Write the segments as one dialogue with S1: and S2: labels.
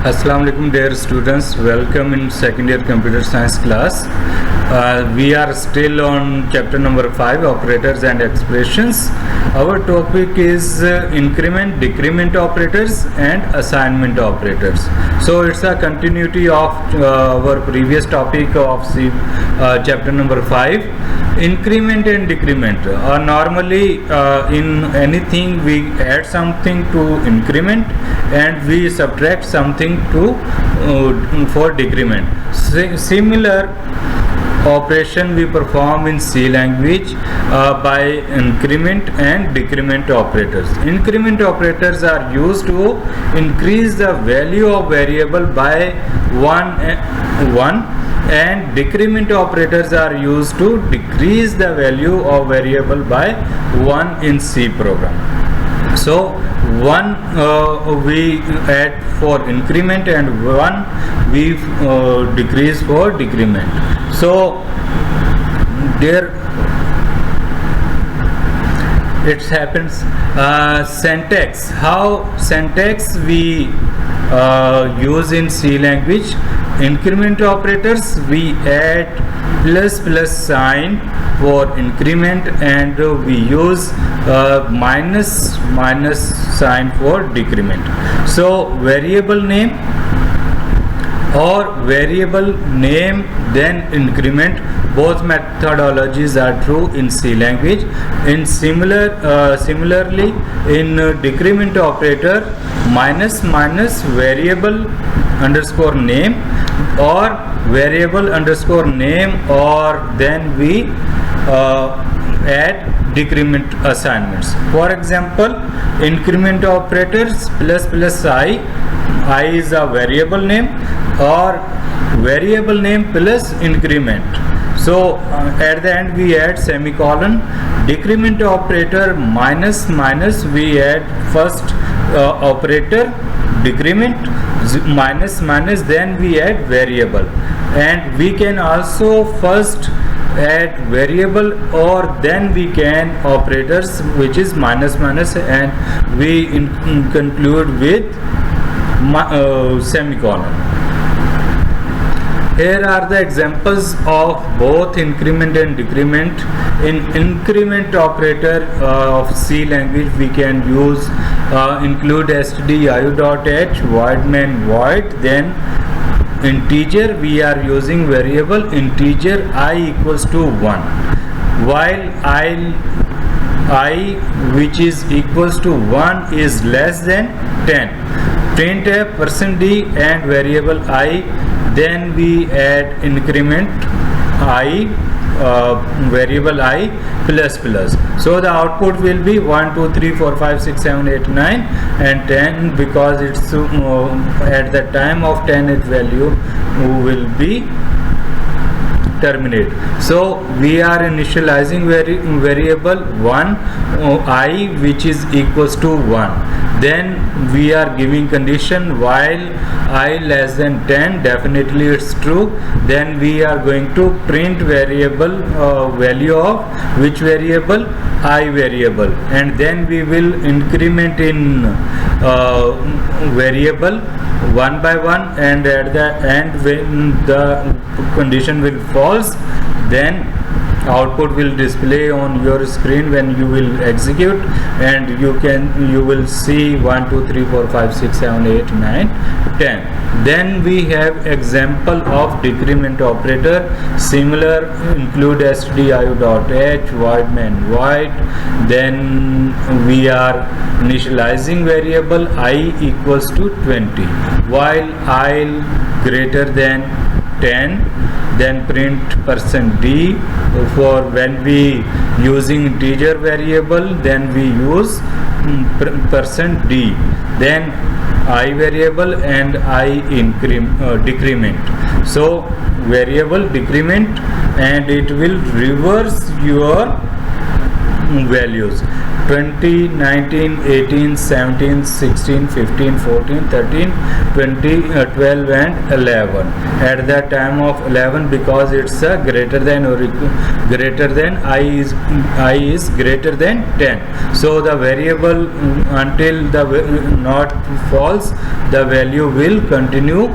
S1: Assalamu alaikum dear students, welcome in second year computer science class. We are still on chapter number 5, operators and expressions. Our topic is increment, decrement operators and assignment operators. So it's a continuity of our previous topic of chapter number 5. Increment and decrement. Normally in anything we add something to increment and we subtract something to for decrement. Similar operation we perform in C language by increment and decrement operators. Increment operators are used to increase the value of variable by 1 and decrement operators are used to decrease the value of variable by 1 in C program. So 1 we add for increment and 1 we decrease for decrement. So there it happens. Syntax, how syntax we use in C language. Increment operators we add plus sign for increment and we use minus sign for decrement. So variable name or variable name then increment, both methodologies are true in C language. In similarly in decrement operator, minus variable underscore name or variable underscore name, or then we add decrement assignments. For example, increment operators plus I is a variable name or variable name plus increment. So at the end we add semicolon. Decrement operator minus we add first operator decrement minus then we add variable, and we can also first add variable or then we can operators which is minus and we conclude with semicolon. Here are the examples of both increment and decrement. In increment operator of C language we can use include stdio.h, void main void, then integer we are using variable integer I equals to 1, while I which is equals to 1 is less than 10. Printf %d and variable I, then we add increment I variable I plus. So the output will be 1 2 3 4 5 6 7 8 9 and 10, because it's at the time of 10 its value will be terminate. So we are initializing variable 1 I which is equals to 1, then we are giving condition while I less than 10, definitely it's true, then we are going to print variable value of which variable, I variable, and then we will increment in variable 1 by 1, and at the end when the condition will false, then output will display on your screen when you will execute, and you will see 1 2 3 4 5 6 7 8 9 10. Then we have example of decrement operator. Similar include stdio.h, void main void, then we are initializing variable I equals to 20 while I greater than 10, then print %d. For when we using integer variable, then we use %d, then I variable and I decrement. So variable decrement and it will reverse your values. 20, 19, 18, 17, 16, 15, 14, 13, 20, 12 and 11. At the time of 11, because it's a greater than or greater than I is greater than 10. So the variable until the not false, the value will continue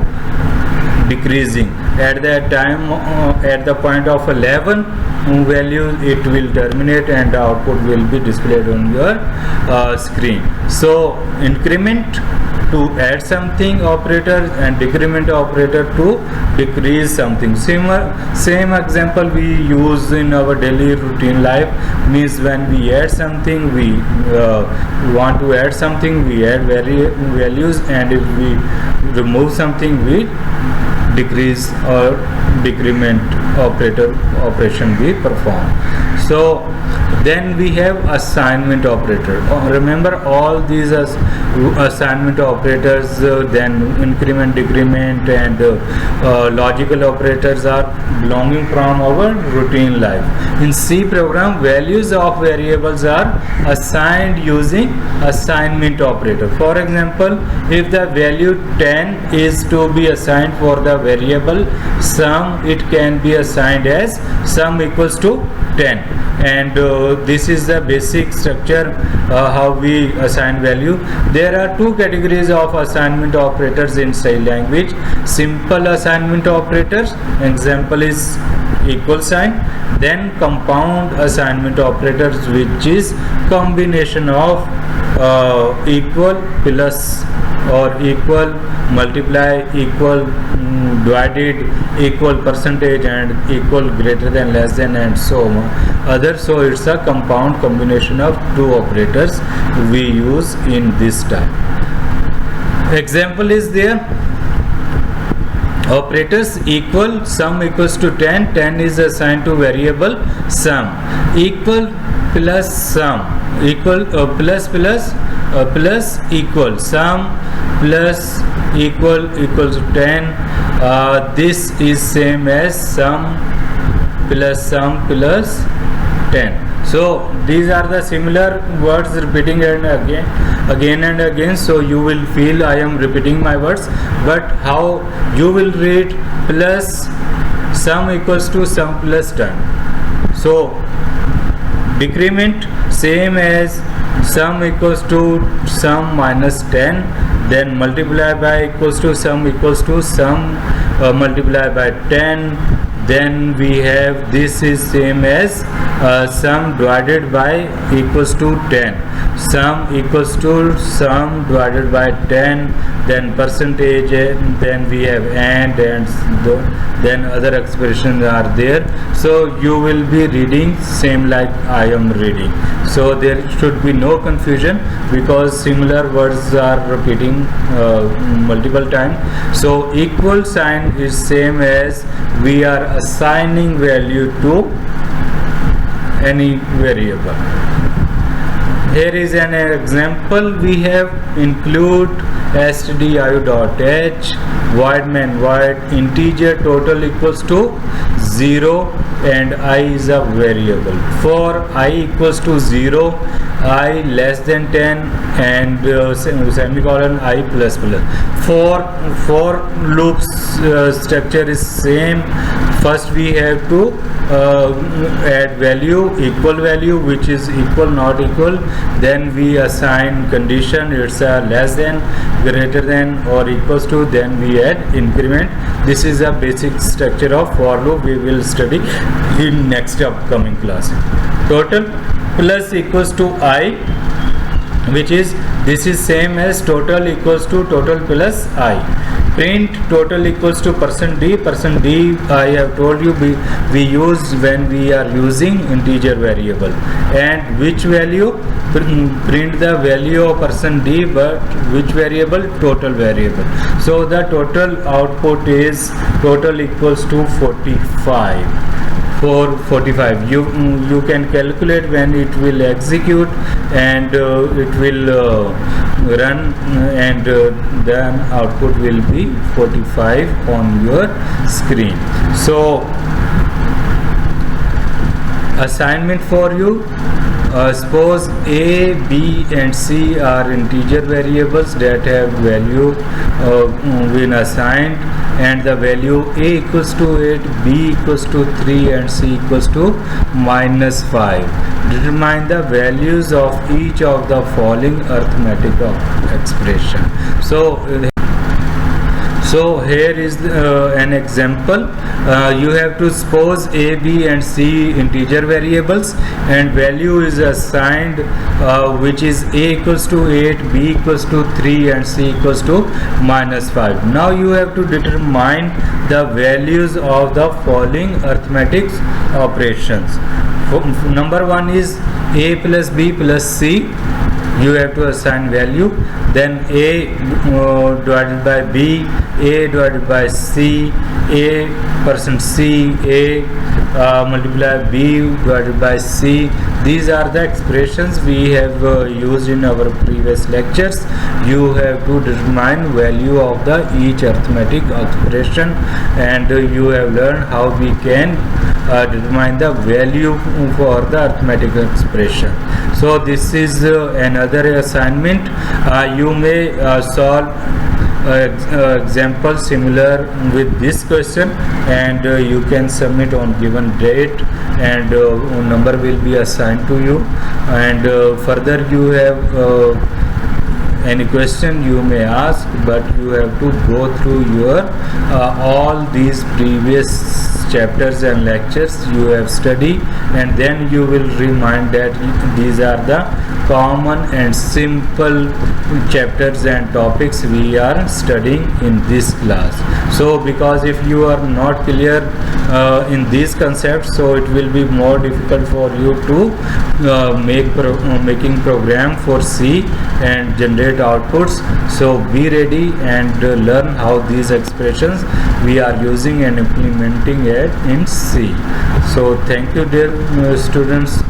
S1: decreasing. At that time, at the point of 11 value, it will terminate and the output will be displayed on your screen. So increment to add something operator and decrement operator to decrease something. Same example we use in our daily routine life. Means when we add something, we want to add something, we add values, and if we remove something, we decrease or decrement operation we perform. So then we have assignment operator. Remember all these assignment operators, then increment, decrement and logical operators are belonging from our routine life. In C program, values of variables are assigned using assignment operator. For example, if the value 10 is to be assigned for the variable sum, it can be assigned as sum equals to 10. And this is the basic structure how we assign value. There are two categories of assignment operators in C language. Simple assignment operators, example is equal sign. Then compound assignment operators, which is combination of equal plus or equal, multiply, equal, divided, equal, percentage and equal, greater than, less than and so on. So it's a compound combination of two operators we use in this type. Example is there. Operators equal, sum equals to 10, 10 is assigned to variable sum. Equal plus sum, equal plus equal, sum plus equal equals to 10. This is same as sum plus 10. So these are the similar words repeating and again and again. So you will feel I am repeating my words, but how you will read plus sum equals to sum plus 10. So decrement same as sum equals to sum minus 10, then multiply by equals to sum multiply by 10. Then we have this is same as sum divided by equals to 10, sum equals to sum divided by 10, then percentage, then we have and then other expressions are there. So you will be reading same like I am reading. So there should be no confusion because similar words are repeating multiple times. So equal sign is same as we are assigning value to any variable. Here is an example. We have include stdio.h, void main void, integer total equals to 0 and I is a variable. For I equals to 0, I less than 10 and semicolon I plus plus. For loops structure is same. First we have to add value, equal value, which is equal, not equal. Then we assign condition, it's a less than, greater than or equals to. Then we add increment. This is a basic structure of for loop. We will study in next upcoming class. Total plus equals to I, which is this is same as total equals to total plus I. Print total equals to %d. %d I have told you we use when we are using integer variable. And which value? Print the value of %d, but which variable? Total variable. So the total output is total equals to 45. For 45, you can calculate when it will execute and it will run, and then output will be 45 on your screen. So assignment for you, Suppose a, b and c are integer variables that have value been assigned, and the value a equals to 8, b equals to 3 and c equals to -5. Determine the values of each of the following arithmetic expression. So here is an example. You have to suppose a, b and c integer variables, and value is assigned which is a equals to 8, b equals to 3 and c equals to -5. Now you have to determine the values of the following arithmetic operations. Number one is a plus b plus c. You have to assign value. Then a divided by b, a divided by c, a percent c, a multiply b divided by c. These are the expressions we have used in our previous lectures. You have to determine value of the each arithmetic expression, and you have learned how we can determine the value for the arithmetic expression. So this is another assignment. You may solve example similar with this question, and you can submit on given date, and number will be assigned to you. And further you have any question you may ask, but you have to go through your all these previous chapters and lectures you have studied, and then you will remind that these are the common and simple chapters and topics we are studying in this class. So because if you are not clear in these concepts, so it will be more difficult for you to making program for C and generate outputs. So be ready and learn how these expressions we are using and implementing it in C. So thank you, dear students.